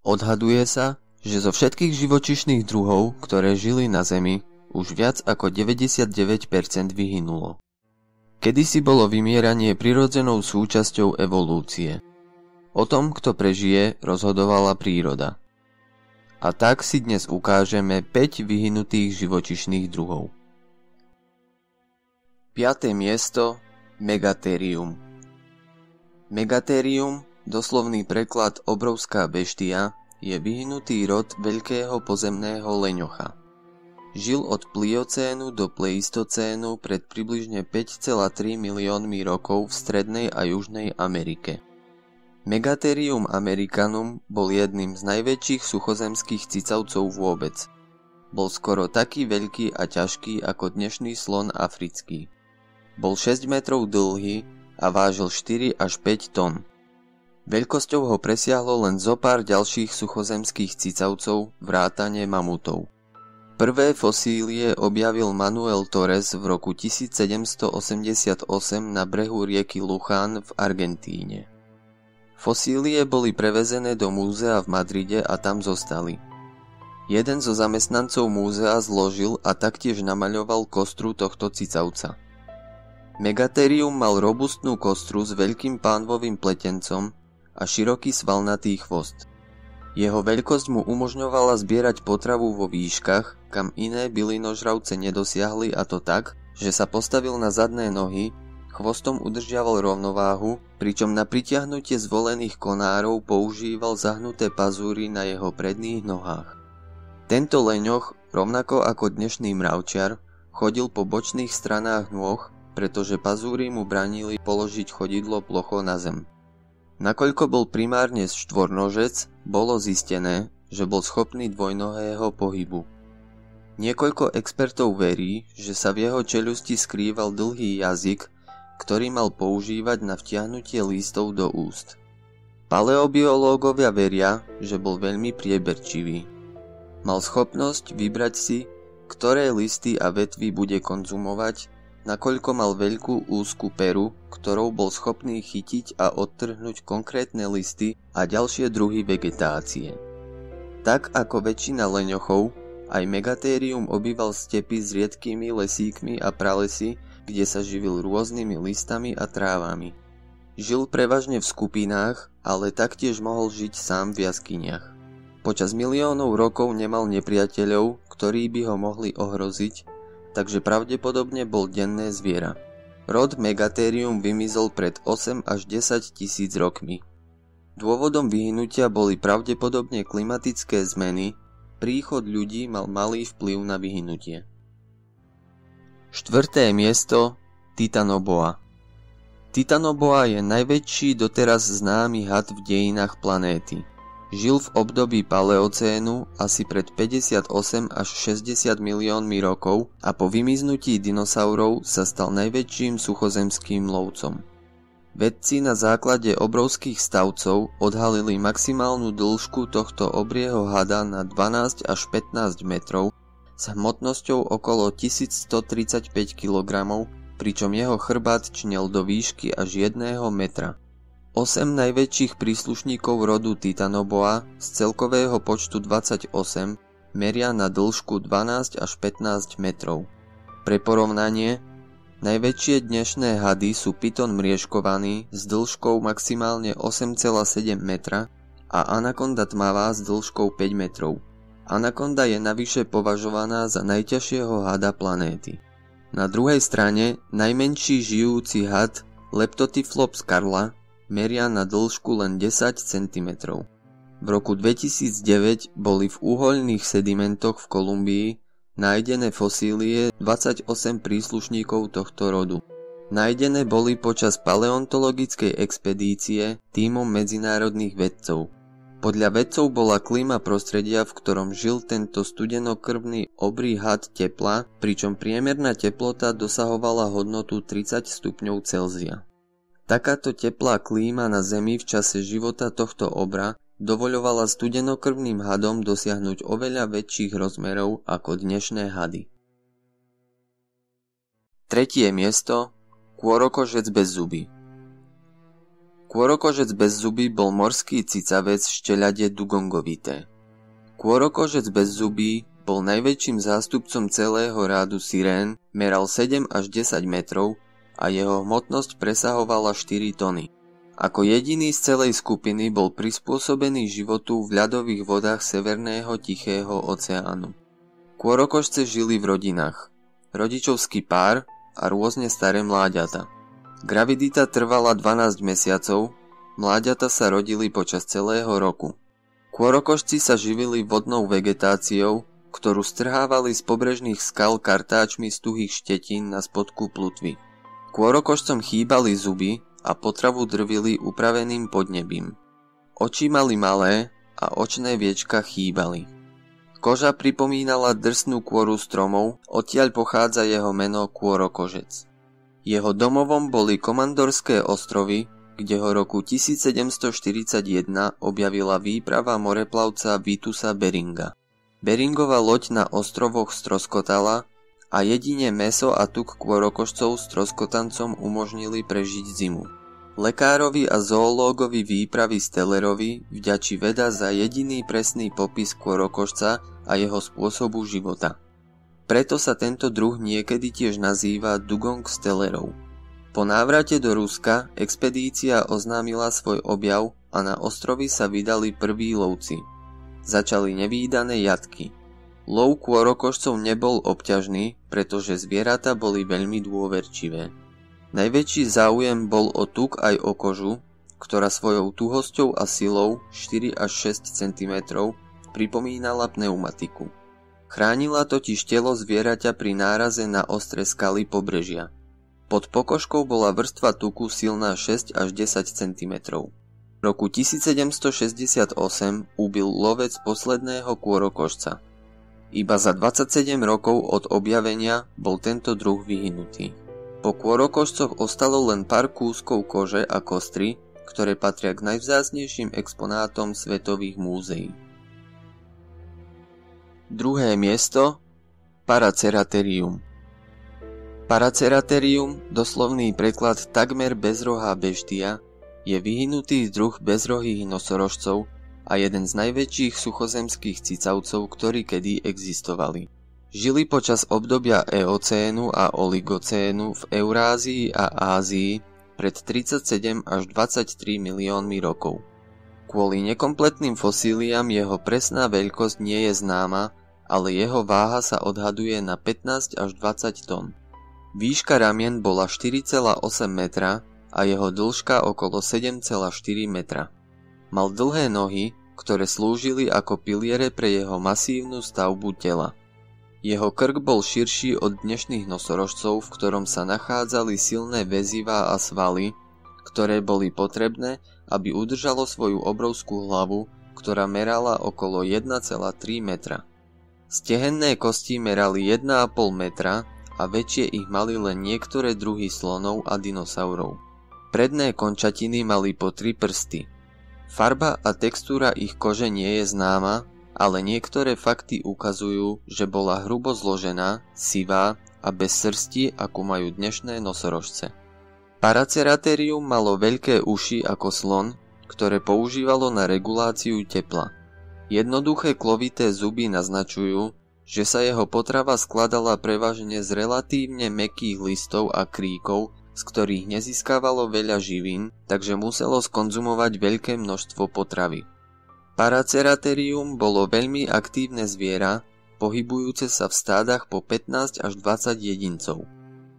Odhaduje sa, že zo všetkých živočíšnych druhov, ktoré žili na Zemi, už viac ako 99% vyhynulo. Kedysi bolo vymieranie prirodzenou súčasťou evolúcie. O tom, kto prežije, rozhodovala príroda. A tak si dnes ukážeme 5 vyhynutých živočíšnych druhov. 5. miesto – Megatherium. Megatherium, doslovný preklad obrovská beštia, je vyhnutý rod veľkého pozemného leňocha. Žil od pliocénu do pleistocénu pred približne 5,3 miliónmi rokov v Strednej a Južnej Amerike. Megatherium americanum bol jedným z najväčších suchozemských cicavcov vôbec. Bol skoro taký veľký a ťažký ako dnešný slon africký. Bol 6 metrov dlhý a vážil 4 až 5 tón. Veľkosťou ho presiahlo len zopár ďalších suchozemských cicavcov vrátane mamutov. Prvé fosílie objavil Manuel Torres v roku 1788 na brehu rieky Luján v Argentíne. Fosílie boli prevezené do múzea v Madride a tam zostali. Jeden zo zamestnancov múzea zložil a taktiež namaľoval kostru tohto cicavca. Megatherium mal robustnú kostru s veľkým pánvovým pletencom a široký svalnatý chvost. Jeho veľkosť mu umožňovala zbierať potravu vo výškach, kam iné bylinožravce nedosiahli, a to tak, že sa postavil na zadné nohy, chvostom udržiaval rovnováhu, pričom na pritiahnutie zvolených konárov používal zahnuté pazúry na jeho predných nohách. Tento leňoch, rovnako ako dnešný mravčiar, chodil po bočných stranách nôh, pretože pazúry mu bránili položiť chodidlo plocho na zem. Nakoľko bol primárne štvornožec, bolo zistené, že bol schopný dvojnohého pohybu. Niekoľko expertov verí, že sa v jeho čeľusti skrýval dlhý jazyk, ktorý mal používať na vtiahnutie listov do úst. Paleobiológovia veria, že bol veľmi prieberčivý. Mal schopnosť vybrať si, ktoré listy a vetvy bude konzumovať, nakoľko mal veľkú úzku peru, ktorou bol schopný chytiť a odtrhnúť konkrétne listy a ďalšie druhy vegetácie. Tak ako väčšina leňochov, aj Megatherium obýval stepy s riedkými lesíkmi a pralesy, kde sa živil rôznymi listami a trávami. Žil prevažne v skupinách, ale taktiež mohol žiť sám v jaskyniach. Počas miliónov rokov nemal nepriateľov, ktorí by ho mohli ohroziť, takže pravdepodobne bol denné zviera. Rod Megatherium vymizol pred 8 až 10 tisíc rokmi. Dôvodom vyhynutia boli pravdepodobne klimatické zmeny, príchod ľudí mal malý vplyv na vyhynutie. 4. miesto – Titanoboa. Titanoboa je najväčší doteraz známy had v dejinách planéty. Žil v období paleocénu asi pred 58 až 60 miliónmi rokov a po vymiznutí dinosaurov sa stal najväčším suchozemským lovcom. Vedci na základe obrovských stavcov odhalili maximálnu dĺžku tohto obrieho hada na 12 až 15 metrov s hmotnosťou okolo 1135 kg, pričom jeho chrbát čnel do výšky až 1 metra. 8 najväčších príslušníkov rodu Titanoboa z celkového počtu 28 meria na dĺžku 12 až 15 metrov. Pre porovnanie, najväčšie dnešné hady sú pyton mriežkovaný s dĺžkou maximálne 8,7 metra a anakonda tmavá s dĺžkou 5 metrov. Anakonda je navyše považovaná za najťažšieho hada planéty. Na druhej strane, najmenší žijúci had Leptotyphlops carla meria na dĺžku len 10 cm. V roku 2009 boli v uhoľných sedimentoch v Kolumbii nájdené fosílie 28 príslušníkov tohto rodu. Nájdené boli počas paleontologickej expedície tímom medzinárodných vedcov. Podľa vedcov bola klíma prostredia, v ktorom žil tento studenokrvný obrý had tepla, pričom priemerná teplota dosahovala hodnotu 30 stupňov Celzia. Takáto teplá klíma na Zemi v čase života tohto obra dovoľovala studenokrvným hadom dosiahnuť oveľa väčších rozmerov ako dnešné hady. 3. miesto – Kôrokožec bez zuby. Kôrokožec bez zuby bol morský cicavec šteľade dugongovité. Kôrokožec bez zubí bol najväčším zástupcom celého rádu sirén, meral 7 až 10 metrov a jeho hmotnosť presahovala 4 tony. Ako jediný z celej skupiny bol prispôsobený životu v ľadových vodách Severného Tichého oceánu. Kôrokožce žili v rodinách, rodičovský pár a rôzne staré mláďata. Gravidita trvala 12 mesiacov, mláďata sa rodili počas celého roku. Kôrokožci sa živili vodnou vegetáciou, ktorú strhávali z pobrežných skal kartáčmi z tuhých štetín na spodku plutvy. Kôrokožcom chýbali zuby a potravu drvili upraveným podnebím. Oči mali malé a očné viečka chýbali. Koža pripomínala drsnú kôru stromov, odtiaľ pochádza jeho meno Kôrokožec. Jeho domovom boli Komandorské ostrovy, kde ho roku 1741 objavila výprava moreplavca Vitusa Beringa. Beringova loď na ostrovoch stroskotala a jedine mäso a tuk kôrokožcov stroskotancom umožnili prežiť zimu. Lekárovi a zoológovi výpravy Stellerovi vďačí veda za jediný presný popis kôrokožca a jeho spôsobu života. Preto sa tento druh niekedy tiež nazýva dugong Stellerov. Po návrate do Ruska expedícia oznámila svoj objav a na ostrovy sa vydali prví lovci. Začali nevídané jatky. Lov kôrokožcov nebol obťažný, pretože zvieratá boli veľmi dôverčivé. Najväčší záujem bol o tuk aj o kožu, ktorá svojou tuhosťou a silou 4 až 6 cm pripomínala pneumatiku. Chránila totiž telo zvieraťa pri náraze na ostré skaly pobrežia. Pod pokožkou bola vrstva tuku silná 6 až 10 cm. V roku 1768 ubil lovec posledného kôrokožca. Iba za 27 rokov od objavenia bol tento druh vyhynutý. Po kôrokožcoch ostalo len pár kúskov kože a kostry, ktoré patria k najvzácnejším exponátom svetových múzeí. Druhé miesto – Paraceratherium. Paraceratherium, doslovný preklad takmer bezrohá beštia, je vyhynutý druh bezrohých nosorožcov a jeden z najväčších suchozemských cicavcov, ktorí kedy existovali. Žili počas obdobia Eocénu a Oligocénu v Eurázii a Ázii pred 37 až 23 miliónmi rokov. Kvôli nekompletným fosíliám jeho presná veľkosť nie je známa, ale jeho váha sa odhaduje na 15 až 20 tón. Výška ramien bola 4,8 metra a jeho dĺžka okolo 7,4 metra. Mal dlhé nohy, ktoré slúžili ako piliere pre jeho masívnu stavbu tela. Jeho krk bol širší od dnešných nosorožcov, v ktorom sa nachádzali silné väzivá a svaly, ktoré boli potrebné, aby udržalo svoju obrovskú hlavu, ktorá merala okolo 1,3 metra. Stehenné kosti merali 1,5 metra a väčšie ich mali len niektoré druhy slonov a dinosaurov. Predné končatiny mali po 3 prsty. Farba a textúra ich kože nie je známa, ale niektoré fakty ukazujú, že bola hrubo zložená, sivá a bez srsti, ako majú dnešné nosorožce. Paraceratherium malo veľké uši ako slon, ktoré používalo na reguláciu tepla. Jednoduché klovité zuby naznačujú, že sa jeho potrava skladala prevažne z relatívne mäkkých listov a kríkov, z ktorých nezískavalo veľa živín, takže muselo skonzumovať veľké množstvo potravy. Paraceratherium bolo veľmi aktívne zviera, pohybujúce sa v stádach po 15 až 20 jedincov.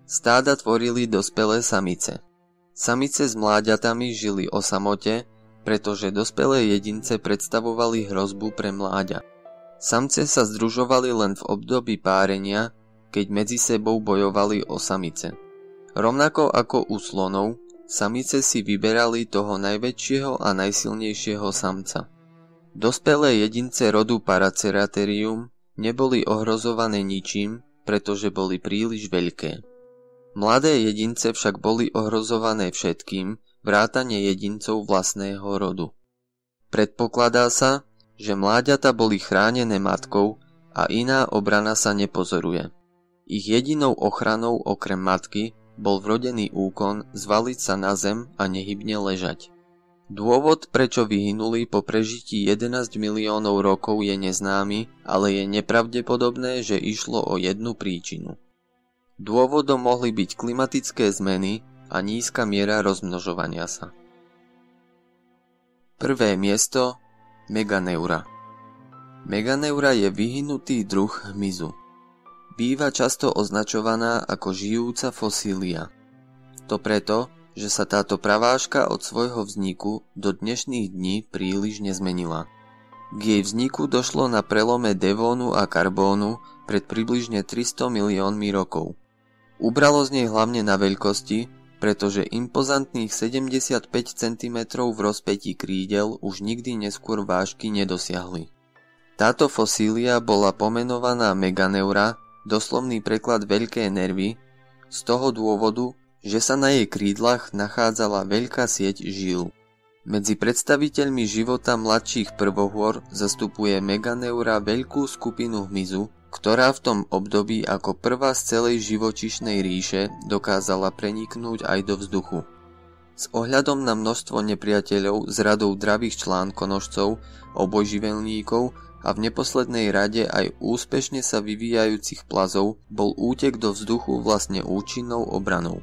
Stáda tvorili dospelé samice. Samice s mláďatami žili o samote, pretože dospelé jedince predstavovali hrozbu pre mláďa. Samce sa združovali len v období párenia, keď medzi sebou bojovali o samice. Rovnako ako u slonov, samice si vyberali toho najväčšieho a najsilnejšieho samca. Dospelé jedince rodu Paraceratherium neboli ohrozované ničím, pretože boli príliš veľké. Mladé jedince však boli ohrozované všetkým, vrátane jedincov vlastného rodu. Predpokladá sa, že mláďata boli chránené matkou a iná obrana sa nepozoruje. Ich jedinou ochranou okrem matky bol vrodený úkon zvaliť sa na zem a nehybne ležať. Dôvod, prečo vyhynuli po prežití 11 miliónov rokov je neznámy, ale je nepravdepodobné, že išlo o jednu príčinu. Dôvodom mohli byť klimatické zmeny a nízka miera rozmnožovania sa. Prvé miesto – Meganeura. Meganeura je vyhynutý druh hmyzu. Býva často označovaná ako žijúca fosília. To preto, že sa táto pravážka od svojho vzniku do dnešných dní príliš nezmenila. K jej vzniku došlo na prelome Devónu a Karbónu pred približne 300 miliónmi rokov. Ubralo z nej hlavne na veľkosti, pretože impozantných 75 cm v rozpätí krídel už nikdy neskôr vážky nedosiahli. Táto fosília bola pomenovaná Meganeura, doslovný preklad veľké nervy, z toho dôvodu, že sa na jej krídlach nachádzala veľká sieť žíl. Medzi predstaviteľmi života mladších prvohôr zastupuje Meganeura veľkú skupinu hmyzu, ktorá v tom období ako prvá z celej živočíšnej ríše dokázala preniknúť aj do vzduchu. S ohľadom na množstvo nepriateľov z radou dravých článkonožcov, obojživelníkov a v neposlednej rade aj úspešne sa vyvíjajúcich plazov bol útek do vzduchu vlastne účinnou obranou.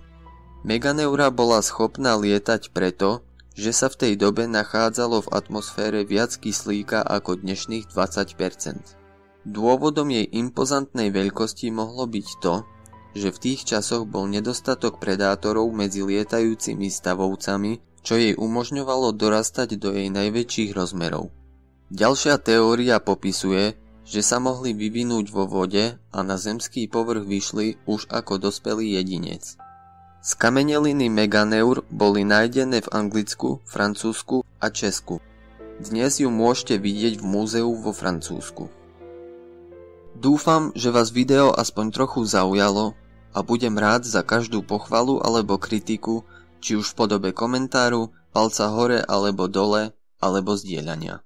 Meganeura bola schopná lietať preto, že sa v tej dobe nachádzalo v atmosfére viac kyslíka ako dnešných 20%. Dôvodom jej impozantnej veľkosti mohlo byť to, že v tých časoch bol nedostatok predátorov medzi lietajúcimi stavovcami, čo jej umožňovalo dorastať do jej najväčších rozmerov. Ďalšia teória popisuje, že sa mohli vyvinúť vo vode a na zemský povrch vyšli už ako dospelý jedinec. Skameneliny Meganeur boli nájdené v Anglicku, Francúzsku a Česku. Dnes ju môžete vidieť v múzeu vo Francúzsku. Dúfam, že vás video aspoň trochu zaujalo a budem rád za každú pochvalu alebo kritiku, či už v podobe komentáru, palca hore alebo dole, alebo zdieľania.